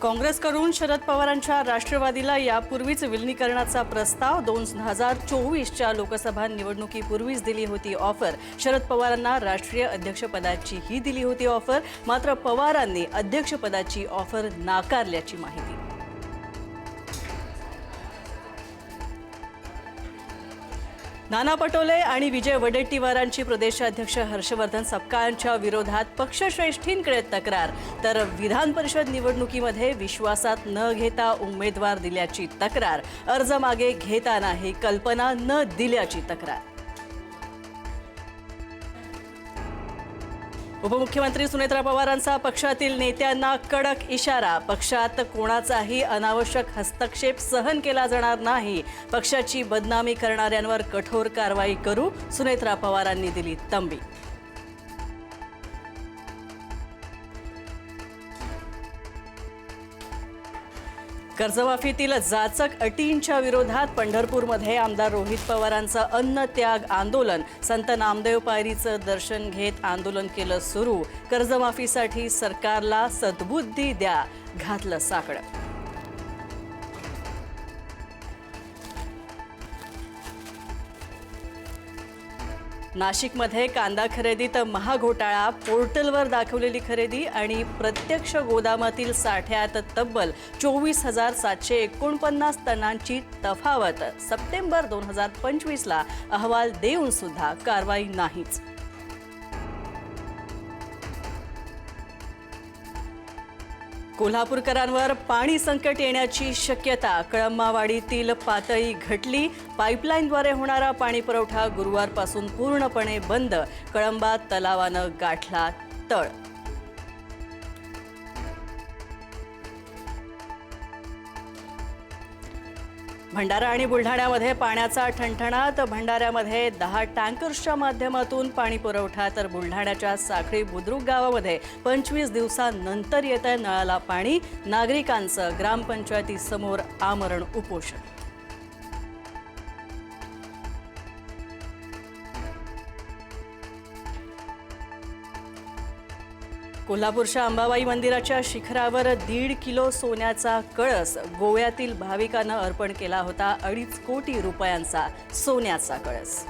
काँग्रेसकडून शरद पवारांच्या राष्ट्रवादीला यापूर्वीच विलीनीकरणाचा प्रस्ताव 2024च्या लोकसभा निवडणुकीपूर्वीच दिली होती ऑफर। शरद पवारांना राष्ट्रीय अध्यक्षपदाची ही दिली होती ऑफर, मात्र पवारांनी अध्यक्षपदाची ऑफर नाकारल्याची माहिती। नाना पटोले आणि विजय वडेट्टीवारांची प्रदेशाध्यक्ष हर्षवर्धन सपकाळांच्या विरोधात पक्षश्रेष्ठींकडे तक्रार, तर विधान परिषद निवडणुकीमध्ये विश्वासात न घेता उमेदवार दिल्याची तक्रार, अर्ज मागे घेताना ही कल्पना न दिल्याची तक्रार। उपमुख्यमंत्री सुनेत्रा पवारांचा पक्षातील नेत्यांना कडक इशारा, पक्षात कोणाचाही अनावश्यक हस्तक्षेप सहन केला जाणार नाही, पक्षाची बदनामी करणाऱ्यांवर कठोर कारवाई करू, सुनेत्रा पवारांनी दिली तंबी। कर्जमाफीतील जाचक अटींच्या विरोधात पंढरपूरमध्ये आमदार रोहित पवारांचं अन्न त्याग आंदोलन, संत नामदेव पायरीचं दर्शन घेत आंदोलन केलं सुरू, कर्जमाफीसाठी सरकारला सद्बुद्धी द्या, घातलं साकडं। नाशिकमध्ये कांदा खरेदीत महाघोटाळा, पोर्टलवर दाखवलेली खरेदी आणि प्रत्यक्ष गोदामातील साठ्यात तब्बल 24,749 टनांची तफावत, सप्टेंबर 2025ला अहवाल देऊन सुद्धा कारवाई नाहीच। कोल्हापूरकरांवर पाणी संकट येण्याची शक्यता, कळंबावाडीतील पातळी घटली, पाईपलाईनद्वारे होणारा पाणी पुरवठा गुरुवारपासून पूर्णपणे बंद, कळंबा तलावानं गाठला तळ। भंडारा आणि बुलढाण्यामध्ये पाण्याचा ठणठणाट, भंडाऱ्यामध्ये 10 टँकर्सच्या माध्यमातून पाणी पुरवठा, तर बुलढाण्याच्या साखळी बुद्रुक गावामध्ये 25 दिवसांनंतर येतंय नळाला पाणी, नागरिकांचं ग्रामपंचायतीसमोर आमरण उपोषण। कोल्हापूरच्या अंबाबाई मंदिराच्या शिखरावर 1.5 किलो सोन्याचा कळस, गोव्यातील भाविकांनं अर्पण केला होता 2.5 कोटी रुपयांचा सोन्याचा कळस।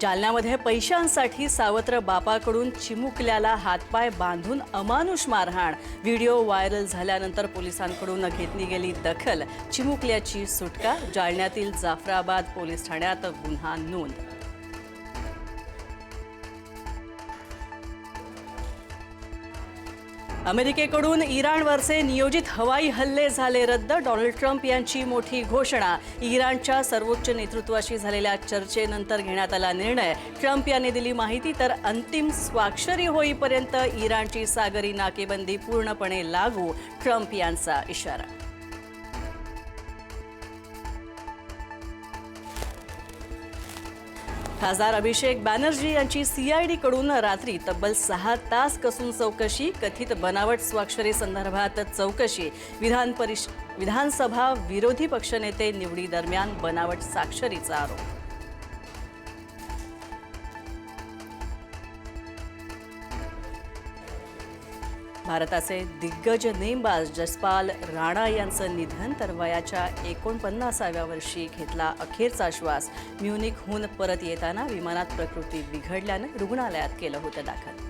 जालन्यामध्ये पैशांसाठी सावत्र बापाकडून चिमुकल्याला हातपाय बांधून अमानुष मारहाण, व्हिडिओ व्हायरल झाल्यानंतर पोलिसांकडून घेतली गेली दखल, चिमुकल्याची सुटका, जालन्यातील जाफराबाद पोलीस ठाण्यात गुन्हा नोंद। अमेरिकेकडून इराणवरचे नियोजित हवाई हल्ले झाले रद्द, डोनाल्ड ट्रम्प यांची मोठी घोषणा, इराणच्या सर्वोच्च नेतृत्वाशी झालेल्या चर्चेनंतर घेण्यात आला निर्णय, ट्रम्प यांनी दिली माहिती, तर अंतिम स्वाक्षरी होईपर्यंत इराणची सागरी नाकेबंदी पूर्णपणे लागू, ट्रम्प यांचा इशारा। खासदार अभिषेक बॅनर्जी यांची सीआयडीकडून रात्री तब्बल 6 तास कसून चौकशी, कथित बनावट स्वाक्षरी संदर्भात चौकशी, विधानसभा विरोधी पक्षनेते निवडीदरम्यान बनावट स्वाक्षरीचा आरोप। भारताचे दिग्गज नेमबाज जसपाल राणा यांचं निधन, तर वयाच्या 49व्या वर्षी घेतला अखेरचा श्वास, म्युनिकहून परत येताना विमानात प्रकृती बिघडल्यानं रुग्णालयात केलं होतं दाखल।